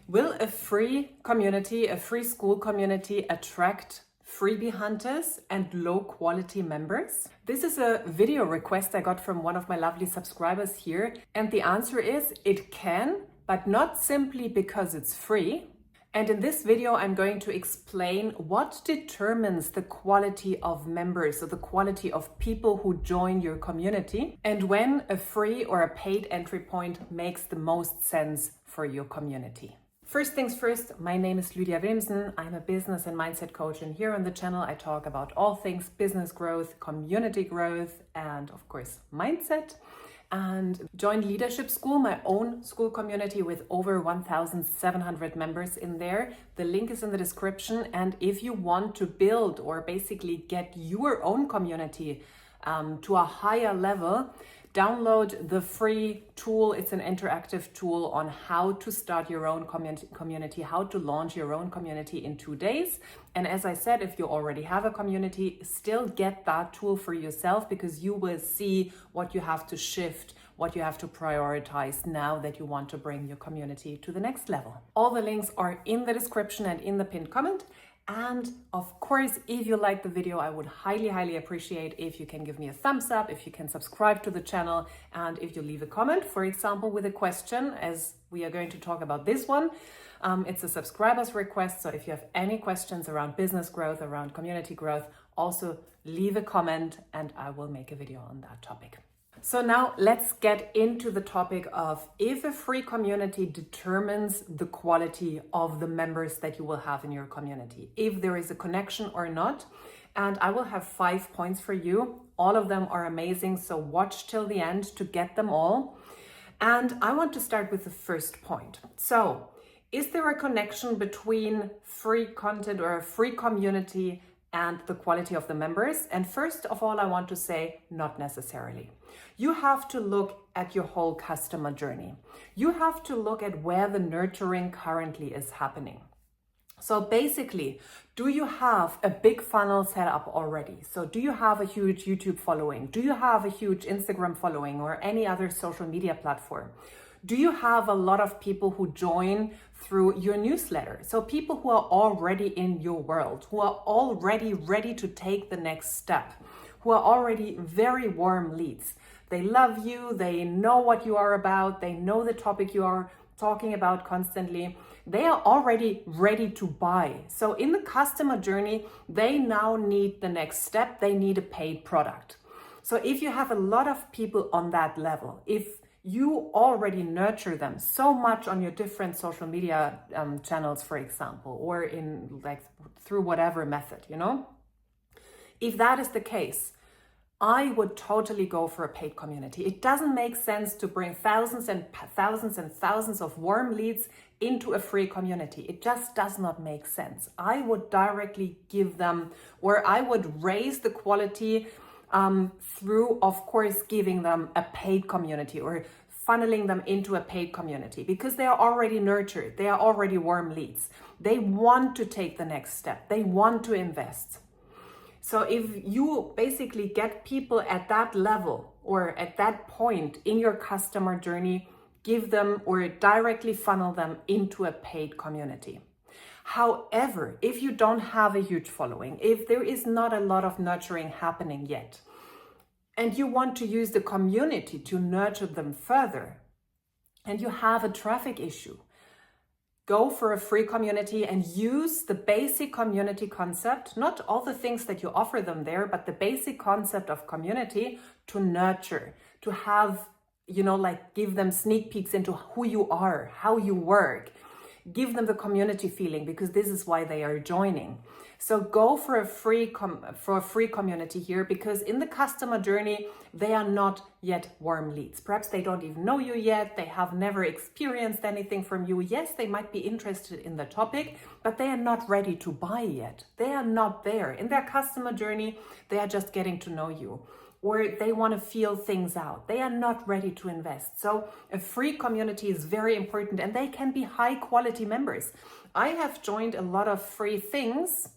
Will a free community, a free school community, attract freebie hunters and low quality members? This is a video request I got from one of my lovely subscribers here, and the answer is it can, but not simply because it's free. And in this video, I'm going to explain what determines the quality of members, or the quality of people who join your community, and when a free or a paid entry point makes the most sense for your community. First things first, my name is Lydia Wilmsen. I'm a business and mindset coach, and here on the channel I talk about all things business growth, community growth, and of course mindset. And join Leadership Skool, my own school community with over 1,700 members in there. The link is in the description. And if you want to build or basically get your own community to a higher level, download the free tool. It's an interactive tool on how to start your own community, how to launch your own community in 2 days. And as I said, if you already have a community, still get that tool for yourself, because you will see what you have to shift, what you have to prioritize now that you want to bring your community to the next level. All the links are in the description and in the pinned comment. And of course, if you like the video, I would highly appreciate if you can give me a thumbs up, if you can subscribe to the channel, and if you leave a comment, for example, with a question, as we are going to talk about this one. It's a subscriber's request, so if you have any questions around business growth, around community growth, also leave a comment and I will make a video on that topic. So now let's get into the topic of if a free community determines the quality of the members that you will have in your community, if there is a connection or not. And I will have 5 points for you. All of them are amazing, so watch till the end to get them all. And I want to start with the first point. So, is there a connection between free content or a free community and the quality of the members? And first of all, I want to say not necessarily. You have to look at your whole customer journey. You have to look at where the nurturing currently is happening. So basically, do you have a big funnel set up already? So do you have a huge YouTube following? Do you have a huge Instagram following or any other social media platform? Do you have a lot of people who join through your newsletter? So people who are already in your world, who are already ready to take the next step, who are already very warm leads. They love you, they know what you are about, they know the topic you are talking about constantly. They are already ready to buy. So in the customer journey, they now need the next step. They need a paid product. So if you have a lot of people on that level, if you already nurture them so much on your different social media channels, for example, or in through whatever method, if that is the case, I would totally go for a paid community. It doesn't make sense to bring thousands and thousands of warm leads into a free community. It just does not make sense. I would directly give them, or I would raise the quality through, of course, giving them a paid community or funneling them into a paid community, because they are already nurtured. They are already warm leads. They want to take the next step. They want to invest. So if you basically get people at that level or at that point in your customer journey, give them or directly funnel them into a paid community. However, if you don't have a huge following, if there is not a lot of nurturing happening yet, and you want to use the community to nurture them further, and you have a traffic issue, go for a free community and use the basic community concept, not all the things that you offer them there, but the basic concept of community to nurture, to have, give them sneak peeks into who you are, how you work. Give them the community feeling, because this is why they are joining. So go for a free community here, because in the customer journey, they are not yet warm leads. Perhaps they don't even know you yet. They have never experienced anything from you. Yes, they might be interested in the topic, but they are not ready to buy yet. They are not there. In their customer journey, they are just getting to know you, or they want to feel things out. They are not ready to invest. So a free community is very important, and they can be high quality members. I have joined a lot of free things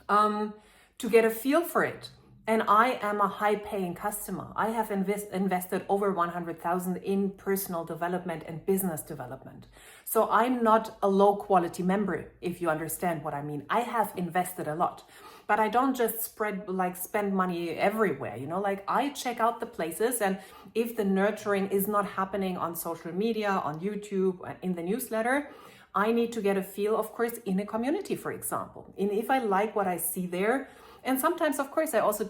to get a feel for it. And I am a high paying customer. I have invested over 100,000 in personal development and business development. So I'm not a low quality member, if you understand what I mean. I have invested a lot, but I don't just spend money everywhere, I check out the places, and if the nurturing is not happening on social media, on YouTube, in the newsletter, I need to get a feel, of course, in a community, for example. And if I like what I see there, and sometimes, of course, I also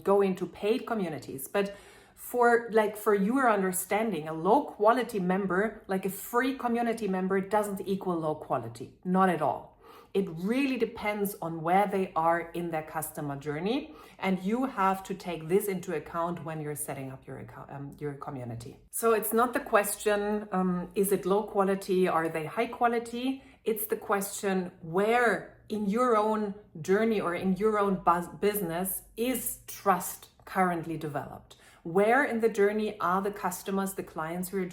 go into paid communities. But for your understanding, a low quality member, like a free community member, doesn't equal low quality. Not at all. It really depends on where they are in their customer journey. And you have to take this into account when you're setting up your community. So it's not the question, is it low quality? Are they high quality? It's the question, where in your own journey or in your own business is trust currently developed? Where in the journey are the customers, the clients who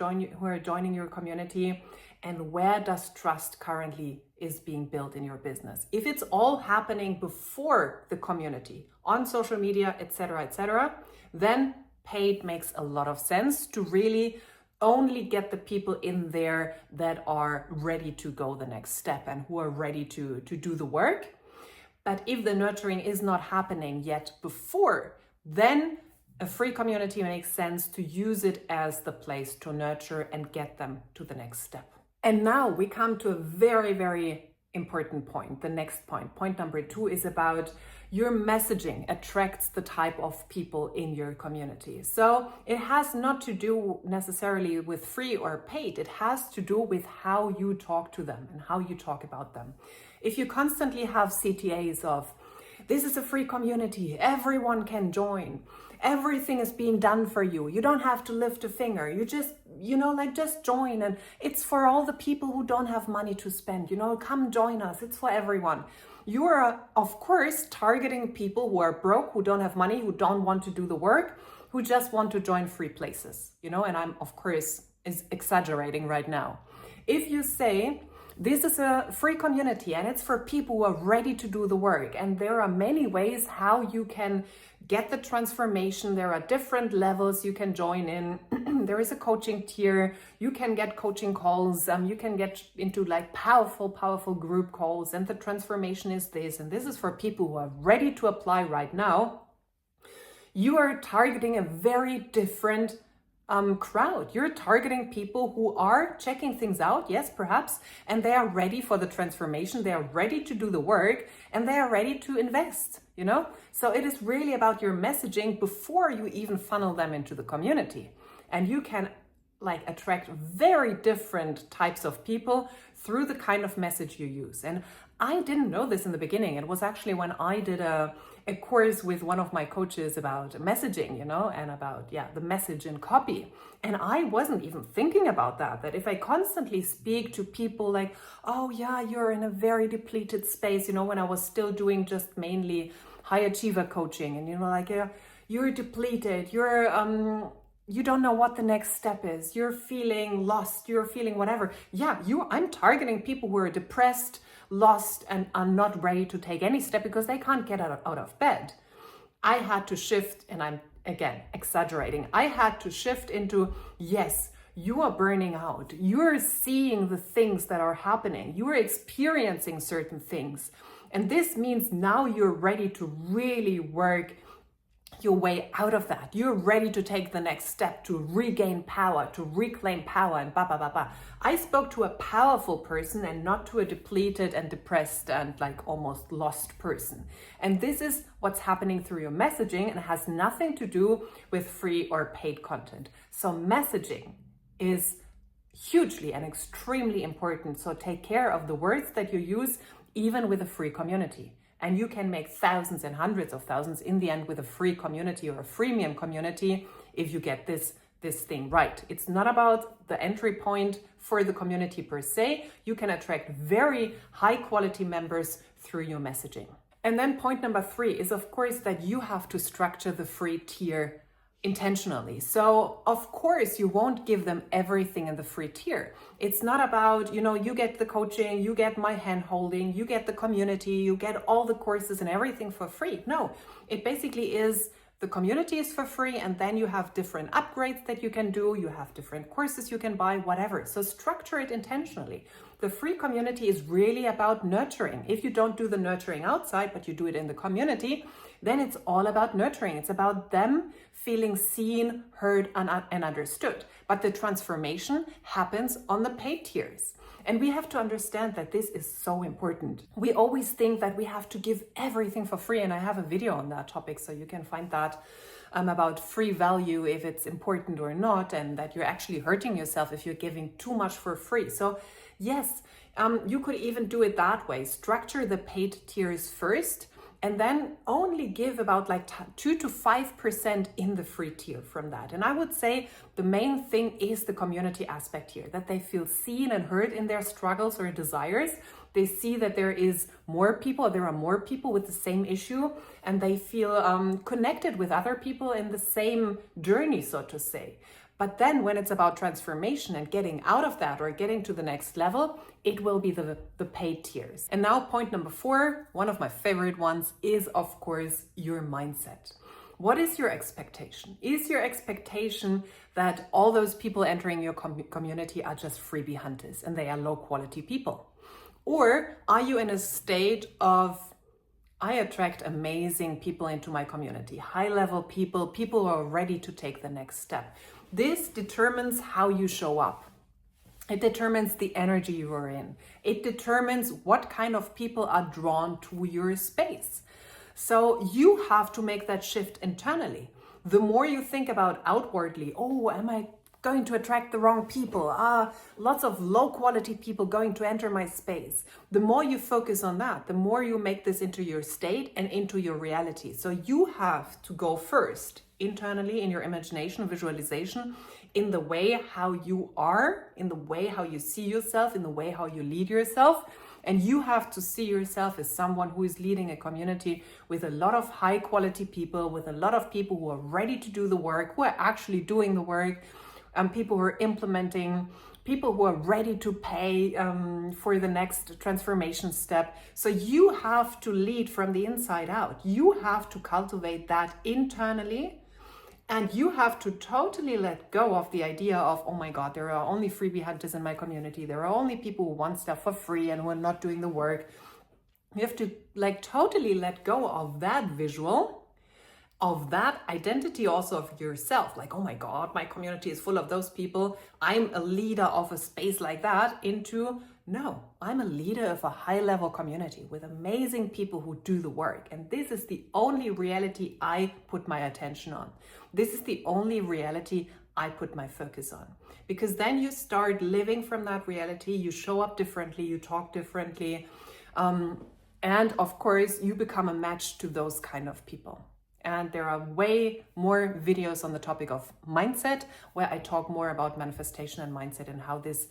are joining your community, and where does trust currently is being built in your business? If it's all happening before the community, on social media, etc., then paid makes a lot of sense to really only get the people in there that are ready to go the next step and who are ready to do the work. But if the nurturing is not happening yet before, then a free community makes sense to use it as the place to nurture and get them to the next step. And now we come to a very, very important point. The next point, point number 2, is about your messaging attracts the type of people in your community. So it has not to do necessarily with free or paid. It has to do with how you talk to them and how you talk about them. If you constantly have CTAs of, this is a free community, everyone can join, everything is being done for you, you don't have to lift a finger, you just join, and it's for all the people who don't have money to spend, come join us, it's for everyone. You are, of course, targeting people who are broke, who don't have money, who don't want to do the work, who just want to join free places, and I'm, of course, exaggerating right now. If you say, this is a free community and it's for people who are ready to do the work, and there are many ways how you can get the transformation. There are different levels you can join in. There is a coaching tier. You can get coaching calls. You can get into powerful group calls, and the transformation is this. And this is for people who are ready to apply right now. You are targeting a very different crowd. You're targeting people who are checking things out, yes, perhaps, and they are ready for the transformation. They are ready to do the work, and they are ready to invest, So it is really about your messaging before you even funnel them into the community. And you can attract very different types of people through the kind of message you use. And I didn't know this in the beginning. It was actually when I did a course with one of my coaches about messaging, and about, the message and copy. And I wasn't even thinking about that if I constantly speak to people like, oh yeah, you're in a very depleted space, when I was still doing just mainly high achiever coaching, and you're depleted, you don't know what the next step is, you're feeling lost, you're feeling whatever. I'm targeting people who are depressed, lost, and are not ready to take any step because they can't get out of bed. I had to shift, and I'm again exaggerating, I had to shift into, yes, you are burning out, you're seeing the things that are happening, you are experiencing certain things, and this means now you're ready to really work your way out of that. You're ready to take the next step, to regain power, to reclaim power, and I spoke to a powerful person and not to a depleted and depressed and almost lost person. And this is what's happening through your messaging, and has nothing to do with free or paid content. So messaging is hugely and extremely important. So take care of the words that you use, even with a free community. And you can make thousands and hundreds of thousands in the end with a free community or a freemium community if you get this thing right. It's not about the entry point for the community per se. You can attract very high quality members through your messaging. And then point number 3 is, of course, that you have to structure the free tier intentionally. So of course you won't give them everything in the free tier. It's not about, you get the coaching, you get my hand holding, you get the community, you get all the courses and everything for free. No, it basically is the community is for free, and then you have different upgrades that you can do, you have different courses you can buy, whatever. So structure it intentionally. The free community is really about nurturing. If you don't do the nurturing outside, but you do it in the community, then it's all about nurturing. It's about them feeling seen, heard, and understood. But the transformation happens on the paid tiers. And we have to understand that this is so important. We always think that we have to give everything for free. And I have a video on that topic, so you can find that about free value, if it's important or not, and that you're actually hurting yourself if you're giving too much for free. So yes, you could even do it that way. Structure the paid tiers first, and then only give about 2 to 5% in the free tier from that. And I would say the main thing is the community aspect here, that they feel seen and heard in their struggles or desires. They see that there are more people with the same issue, and they feel connected with other people in the same journey, so to say. But then when it's about transformation and getting out of that or getting to the next level, it will be the paid tiers. And now point number 4, one of my favorite ones, is of course your mindset. What is your expectation? Is your expectation that all those people entering your community are just freebie hunters and they are low quality people? Or are you in a state of, I attract amazing people into my community, high level people who are ready to take the next step? This determines how you show up. It determines the energy you are in. It determines what kind of people are drawn to your space. So you have to make that shift internally. The more you think about outwardly, oh, am I going to attract the wrong people? Lots of low quality people going to enter my space. The more you focus on that, the more you make this into your state and into your reality. So you have to go first internally in your imagination, visualization, in the way how you are, in the way how you see yourself, in the way how you lead yourself. And you have to see yourself as someone who is leading a community with a lot of high quality people, with a lot of people who are ready to do the work, who are actually doing the work, people who are implementing, people who are ready to pay for the next transformation step. So you have to lead from the inside out. You have to cultivate that internally. And you have to totally let go of the idea of, oh my God, there are only freebie hunters in my community. There are only people who want stuff for free and who are not doing the work. You have to totally let go of that visual, of that identity also of yourself. Oh my God, my community is full of those people. I'm a leader of a space like that, into, no, I'm a leader of a high level community with amazing people who do the work. And this is the only reality I put my attention on. This is the only reality I put my focus on. Because then you start living from that reality, you show up differently, you talk differently. And of course, you become a match to those kind of people. And there are way more videos on the topic of mindset, where I talk more about manifestation and mindset and how this,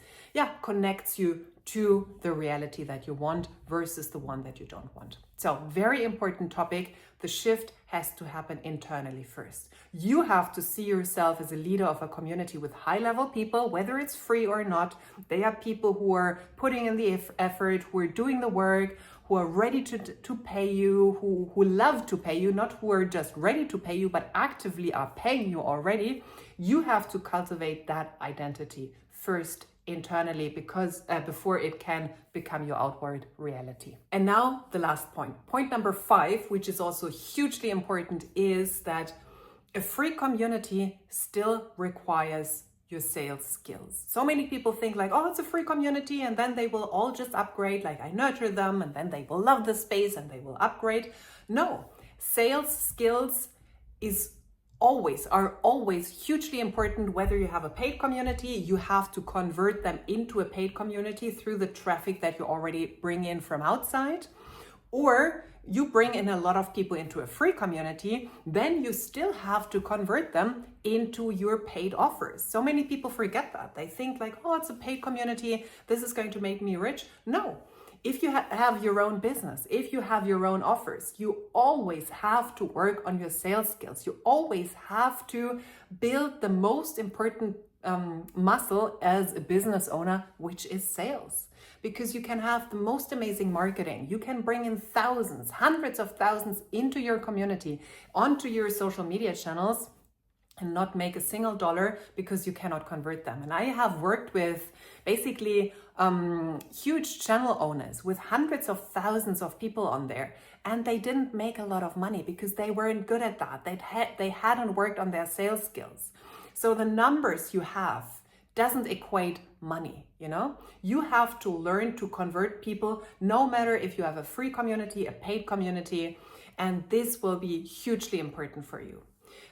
connects you to the reality that you want versus the one that you don't want. So very important topic. The shift has to happen internally first. You have to see yourself as a leader of a community with high level people, whether it's free or not. They are people who are putting in the effort, who are doing the work, who are ready to pay you, who love to pay you, not who are just ready to pay you, but actively are paying you already. You have to cultivate that identity first internally, because before it can become your outward reality. And now the last point. Point number 5, which is also hugely important, is that a free community still requires your sales skills. So many people think oh, it's a free community and then they will all just upgrade, I nurture them and then they will love the space and they will upgrade. No, sales skills are always hugely important. Whether you have a paid community, you have to convert them into a paid community through the traffic that you already bring in from outside, or you bring in a lot of people into a free community, then you still have to convert them into your paid offers. So many people forget that. They think oh, it's a paid community, this is going to make me rich. No, If you have your own business, if you have your own offers, you always have to work on your sales skills. You always have to build the most important muscle as a business owner, which is sales. Because you can have the most amazing marketing. You can bring in thousands, hundreds of thousands into your community, onto your social media channels, and not make a single dollar because you cannot convert them. And I have worked with basically huge channel owners with hundreds of thousands of people on there, and they didn't make a lot of money because they weren't good at that. They hadn't worked on their sales skills. So the numbers you have doesn't equate money, you know? You have to learn to convert people, no matter if you have a free community, a paid community, and this will be hugely important for you.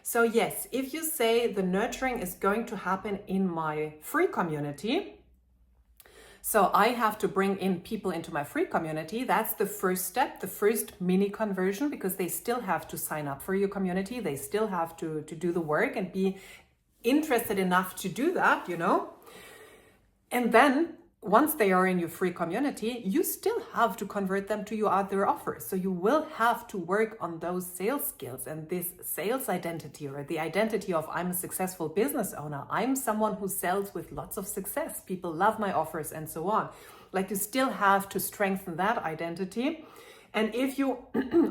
So yes, if you say the nurturing is going to happen in my free community, so I have to bring in people into my free community, that's the first step, the first mini conversion, because they still have to sign up for your community. They still have to do the work and be interested enough to do that, you know. And then once they are in your free community, you still have to convert them to your other offers. So you will have to work on those sales skills and this sales identity, or the identity of I'm a successful business owner. I'm someone who sells with lots of success. People love my offers and so on. Like, you still have to strengthen that identity. And if you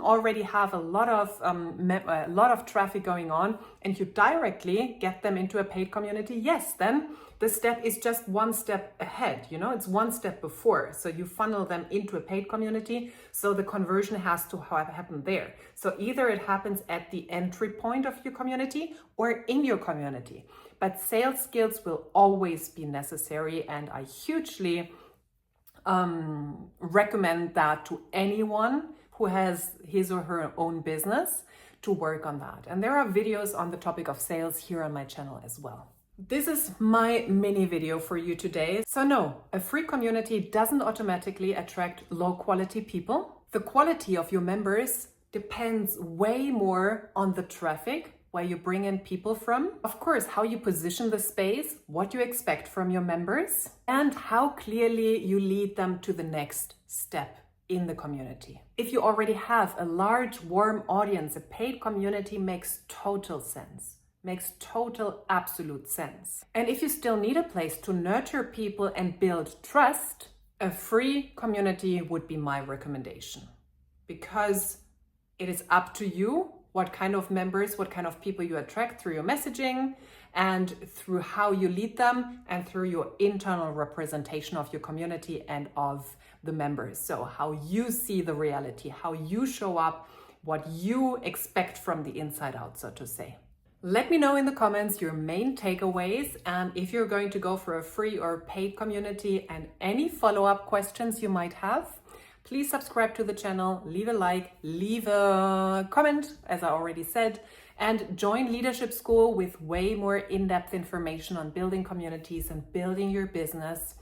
already have a lot of traffic going on and you directly get them into a paid community, yes, then the step is just one step ahead, you know, it's one step before. So you funnel them into a paid community, so the conversion has to happen there. So either it happens at the entry point of your community or in your community. But sales skills will always be necessary, and I hugely recommend that to anyone who has his or her own business, to work on that. And there are videos on the topic of sales here on my channel as well. This is my mini video for you today. So no, a free community doesn't automatically attract low quality people. The quality of your members depends way more on the traffic, where you bring in people from, of course, how you position the space, what you expect from your members, and how clearly you lead them to the next step in the community. If you already have a large, warm audience, a paid community makes total sense. Makes total, absolute sense. And if you still need a place to nurture people and build trust, a free community would be my recommendation. Because it is up to you what kind of members, what kind of people you attract through your messaging and through how you lead them and through your internal representation of your community and of the members. So how you see the reality, how you show up, what you expect from the inside out, so to say. Let me know in the comments your main takeaways, and if you're going to go for a free or paid community, and any follow-up questions you might have. Please subscribe to the channel, leave a like, leave a comment, as I already said, and join Leadership Skool with way more in-depth information on building communities and building your business.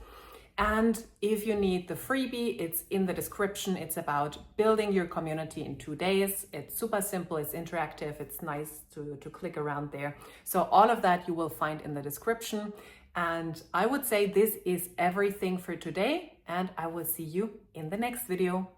And if you need the freebie, it's in the description. It's about building your community in 2 days. It's super simple, it's interactive, it's nice to click around there. So all of that you will find in the description. And I would say this is everything for today, and I will see you in the next video.